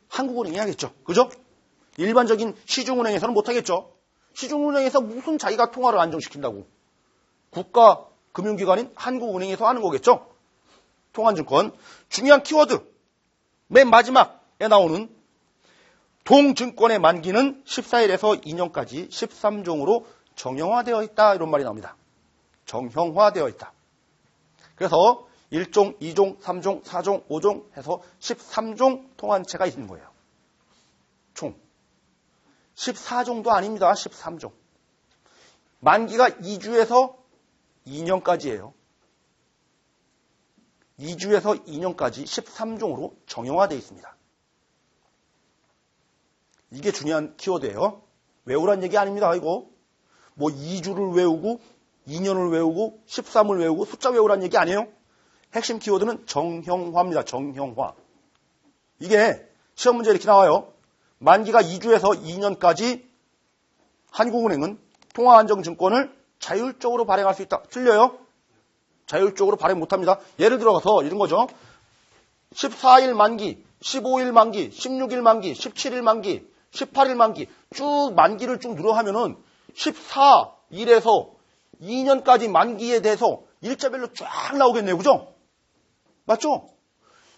한국은행이 하겠죠. 그죠? 일반적인 시중은행에서는 못하겠죠. 시중은행에서 무슨 자기가 통화를 안정시킨다고. 국가금융기관인 한국은행에서 하는 거겠죠. 통안증권. 중요한 키워드. 맨 마지막에 나오는 동증권의 만기는 14일에서 2년까지 13종으로 정형화되어 있다. 이런 말이 나옵니다. 정형화되어 있다. 그래서 1종, 2종, 3종, 4종, 5종 해서 13종 통안채가 있는 거예요. 총. 14종도 아닙니다. 13종. 만기가 2주에서 2년까지예요. 2주에서 2년까지 13종으로 정형화되어 있습니다. 이게 중요한 키워드예요. 외우란 얘기 아닙니다. 이거. 뭐 2주를 외우고 2년을 외우고 13을 외우고 숫자 외우란 얘기 아니에요. 핵심 키워드는 정형화입니다. 정형화. 이게 시험 문제 이렇게 나와요. 만기가 2주에서 2년까지 한국은행은 통화안정증권을 자율적으로 발행할 수 있다. 틀려요? 자율적으로 발행 못합니다. 예를 들어서 이런 거죠. 14일 만기, 15일 만기, 16일 만기, 17일 만기, 18일 만기 쭉 만기를 쭉 늘어가면은 14일에서 2년까지 만기에 대해서 일자별로 쫙 나오겠네요. 그죠? 맞죠?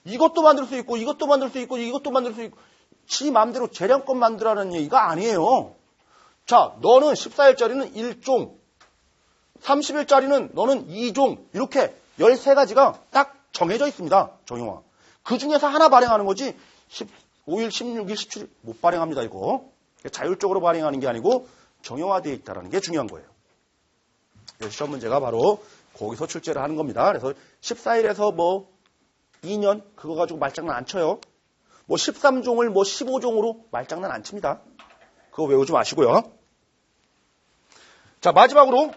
이것도 만들 수 있고 이것도 만들 수 있고 이것도 만들 수 있고 지 마음대로 재량권 만들라는 얘기가 아니에요. 자, 너는 14일짜리는 1종, 30일짜리는 너는 2종 이렇게 13가지가 딱 정해져 있습니다. 정형화. 그 중에서 하나 발행하는 거지 15일, 16일, 17일 못 발행합니다. 이거. 자율적으로 발행하는 게 아니고 정형화되어 있다는 게 중요한 거예요. 시험 문제가 바로 거기서 출제를 하는 겁니다. 그래서 14일에서 뭐 2년 그거 가지고 말장난 안 쳐요. 뭐 13종을 뭐 15종으로 말장난 안 칩니다. 그거 외우지 마시고요. 자, 마지막으로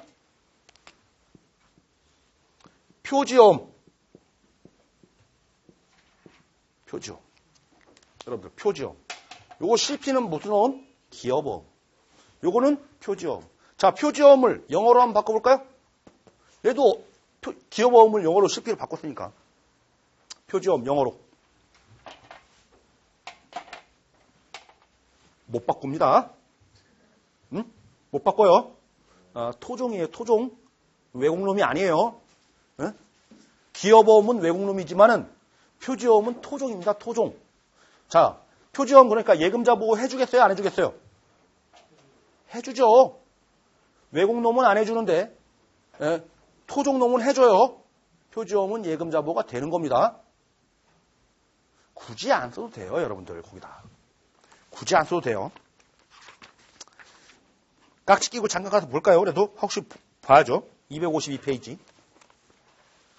표지어음. 표지어음. 여러분들 표지어음. 요거 CP는 무슨 어음? 기업어음. 요거는 표지어음. 자, 표지어음을 영어로 한번 바꿔볼까요? 얘도 기업어음을 영어로 쉽게 바꿨으니까. 표지어음 영어로. 못 바꿉니다. 응? 못 바꿔요. 토종이에요, 토종. 외국놈이 아니에요. 응? 기업어음은 외국놈이지만은 표지어음은 토종입니다, 토종. 자, 표지어음 그러니까 예금자 보고 해주겠어요, 안 해주겠어요? 해주죠. 외국놈은 안 해주는데, 예, 토종놈은 해줘요. 표지어음은 예금자 보고가 되는 겁니다. 굳이 안 써도 돼요, 여러분들, 거기다. 굳이 안 써도 돼요. 깍지 끼고 잠깐 가서 볼까요? 그래도 혹시 봐야죠. 252페이지.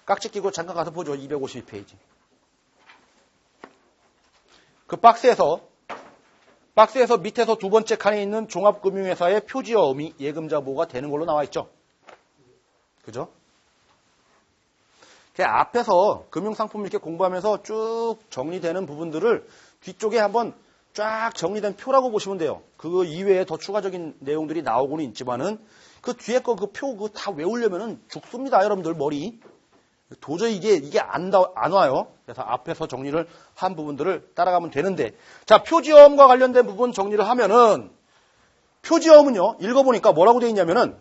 깍지 끼고 잠깐 가서 보죠. 252페이지. 그 박스에서 밑에서 두 번째 칸에 있는 종합금융회사의 표지어음이 예금자 보고가 되는 걸로 나와 있죠. 그죠? 앞에서 금융상품 이렇게 공부하면서 쭉 정리되는 부분들을 뒤쪽에 한번 쫙 정리된 표라고 보시면 돼요. 그 이외에 더 추가적인 내용들이 나오고는 있지만은 그 뒤에 거 그 표 그 다 외우려면은 죽습니다, 여러분들 머리. 도저히 이게 안 와요. 그래서 앞에서 정리를 한 부분들을 따라가면 되는데, 자, 표지어음과 관련된 부분 정리를 하면은 표지어음은요, 읽어보니까 뭐라고 되어 있냐면은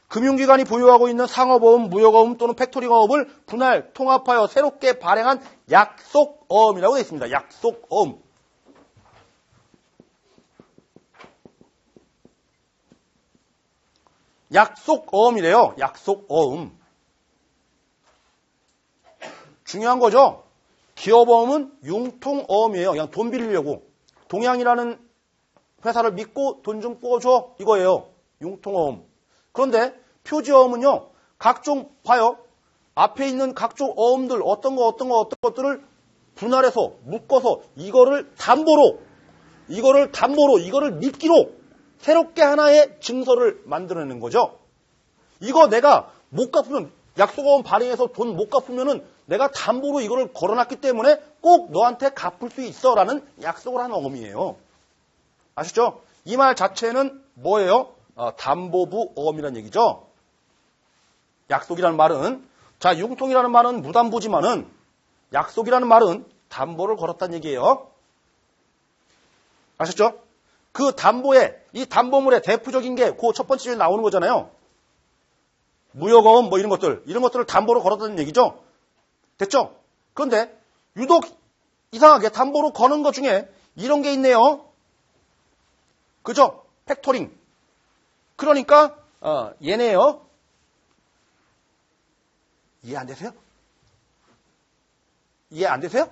금융기관이 보유하고 있는 상업어음, 무역어음 또는 팩토링어음을 분할, 통합하여 새롭게 발행한 약속어음이라고 되어 있습니다. 약속어음. 약속어음이래요. 약속어음. 중요한 거죠. 기업어음은 융통어음이에요. 그냥 돈 빌리려고. 동양이라는 회사를 믿고 돈 좀 꿔줘 이거예요. 융통어음. 그런데 표지어음은요. 각종 봐요. 앞에 있는 각종 어음들 어떤 것들을 분할해서 묶어서 이거를 담보로 이거를 미끼로 새롭게 하나의 증서를 만들어내는 거죠. 이거 내가 못 갚으면 약속어음 발행해서 돈 못 갚으면은 내가 담보로 이거를 걸어놨기 때문에 꼭 너한테 갚을 수 있어라는 약속을 하는 어음이에요. 아시죠? 이 말 자체는 뭐예요? 담보부 어음이라는 얘기죠. 약속이라는 말은, 자, 융통이라는 말은 무담보지만은 약속이라는 말은 담보를 걸었다는 얘기예요. 아셨죠? 그 담보에, 이 담보물의 대표적인 게 그 첫 번째 줄에 나오는 거잖아요. 무역어음 뭐 이런 것들을 담보로 걸었다는 얘기죠. 됐죠? 그런데 유독 이상하게 담보로 거는 것 중에 이런 게 있네요. 그죠? 팩토링. 그러니까 얘네요. 이해 안 되세요? 이해 안 되세요?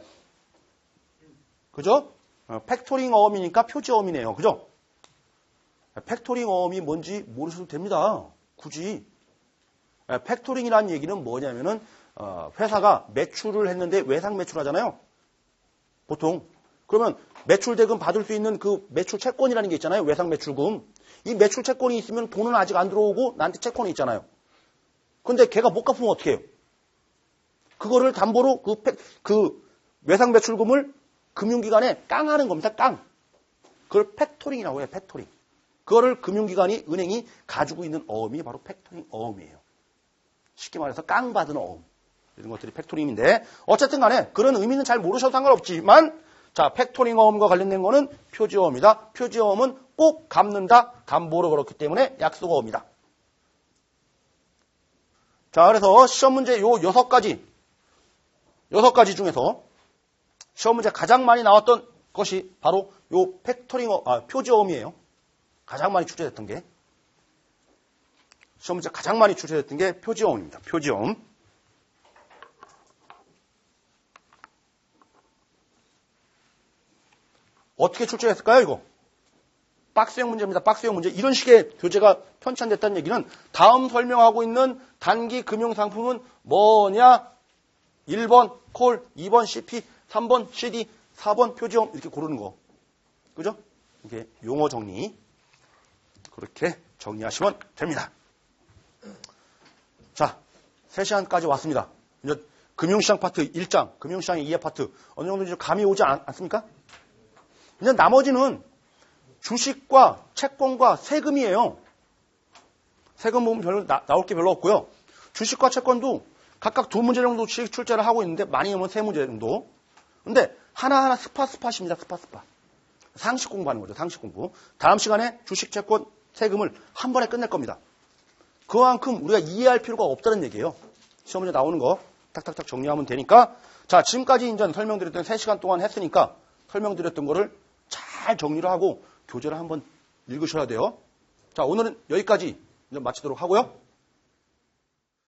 그죠? 팩토링 어음이니까 표지어음이네요. 그죠? 팩토링 어음이 뭔지 모르셔도 됩니다. 굳이. 팩토링이라는 얘기는 뭐냐면은 회사가 매출을 했는데 외상 매출하잖아요. 보통. 그러면 매출 대금 받을 수 있는 그 매출 채권이라는 게 있잖아요. 외상 매출금. 이 매출 채권이 있으면 돈은 아직 안 들어오고 나한테 채권이 있잖아요. 근데 걔가 못 갚으면 어떻게 해요? 그거를 담보로 그 외상 매출금을 금융기관에 깡하는 겁니다. 깡. 그걸 팩토링이라고 해요. 팩토링. 그거를 금융기관이 은행이 가지고 있는 어음이 바로 팩토링 어음이에요. 쉽게 말해서 깡 받은 어음. 이런 것들이 팩토링인데 어쨌든 간에 그런 의미는 잘 모르셔도 상관없지만 자, 팩토링 어음과 관련된 거는 표지어음이다. 표지어음은 꼭 갚는다. 담보로 걸었기 때문에 약속어음이다. 자, 그래서 시험 문제 요 6가지 중에서 시험 문제 가장 많이 나왔던 것이 바로 요 표지어음이에요. 가장 많이 출제됐던 게. 시험 문제 가장 많이 출제됐던 게 표지어음입니다. 표지어음. 어떻게 출제했을까요, 이거? 박스형 문제입니다. 박스형 문제. 이런 식의 교재가 편찬됐다는 얘기는 다음 설명하고 있는 단기 금융상품은 뭐냐? 1번 콜, 2번 CP, 3번 CD, 4번 표지어음 이렇게 고르는 거. 그죠? 이게 용어 정리. 그렇게 정리하시면 됩니다. 자, 3시간까지 왔습니다. 이제 금융시장 파트 1장, 금융시장의 2회 파트 어느 정도 이제 감이 오지 않습니까? 이제 나머지는 주식과 채권과 세금이에요. 세금 보면 나올 게 별로 없고요. 주식과 채권도 각각 2문제 정도씩 출제를 하고 있는데 많이 오면 3문제 정도. 근데 하나하나 스팟입니다. 스팟. 상식 공부하는 거죠. 상식 공부. 다음 시간에 주식, 채권, 세금을 한 번에 끝낼 겁니다. 그만큼 우리가 이해할 필요가 없다는 얘기예요. 시험 문제 나오는 거 탁탁탁 정리하면 되니까. 자, 지금까지 이제 설명드렸던 3시간 동안 했으니까 설명드렸던 거를 잘 정리를 하고 교재를 한번 읽으셔야 돼요. 자, 오늘은 여기까지 이제 마치도록 하고요.